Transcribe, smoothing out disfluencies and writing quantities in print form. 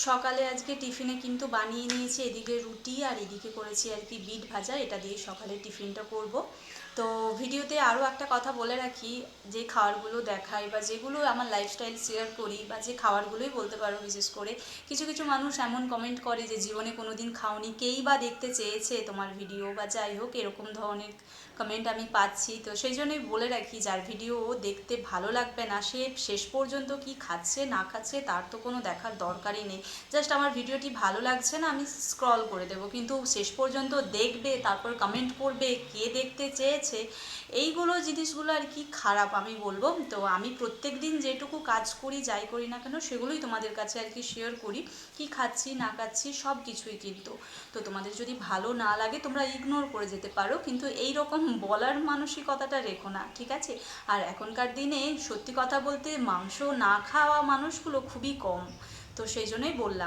সকালে আজকে টিফিনে কিন্তু বানিয়ে নিয়েছি এদিকে রুটি আর এদিকে করেছি আর কি বিট ভাজা। এটা দিয়ে সকালে টিফিনটা করব। তো ভিডিওতে আরও একটা কথা বলে রাখি, যে খাবারগুলো দেখাই বা যেগুলো আমার লাইফস্টাইল শেয়ার করি বা যে খাবারগুলোই বলতে পারো, বিশেষ করে কিছু কিছু মানুষ এমন কমেন্ট করে যে জীবনে কোনো দিন খাওনি, কেই বা দেখতে চেয়েছে তোমার ভিডিও বা যাই হোক, এরকম ধরনের কমেন্ট আমি পাচ্ছি। তো সেই জন্যই বলে রাখি, যার ভিডিও দেখতে ভালো লাগবে না সে শেষ পর্যন্ত কি খাচ্ছে না খাচ্ছে তার তো কোনো দেখার দরকারই নেই। জাস্ট আমার ভিডিওটি ভালো লাগছে না, আমি স্ক্রল করে দেবো, কিন্তু শেষ পর্যন্ত দেখবে, তারপর কমেন্ট করবে কে দেখতে চেয়েছে, এইগুলো জিনিসগুলো আর কি খারাপ আমি বলবো। তো আমি প্রত্যেক দিন যেটুকু কাজ করি যাই করি না কেন সেগুলোই তোমাদের কাছে আর কি শেয়ার করি, কি খাচ্ছি না খাচ্ছি সব কিছুই। কিন্তু তো তোমাদের যদি ভালো না লাগে তোমরা ইগনোর করে যেতে পারো, কিন্তু এই রকম বলার মানসিকতাটা রেখো না, ঠিক আছে? আর এখনকার দিনে সত্যি কথা বলতে মাংস না খাওয়া মানুষগুলো খুবই কম, তো সেই জন্যই বললাম।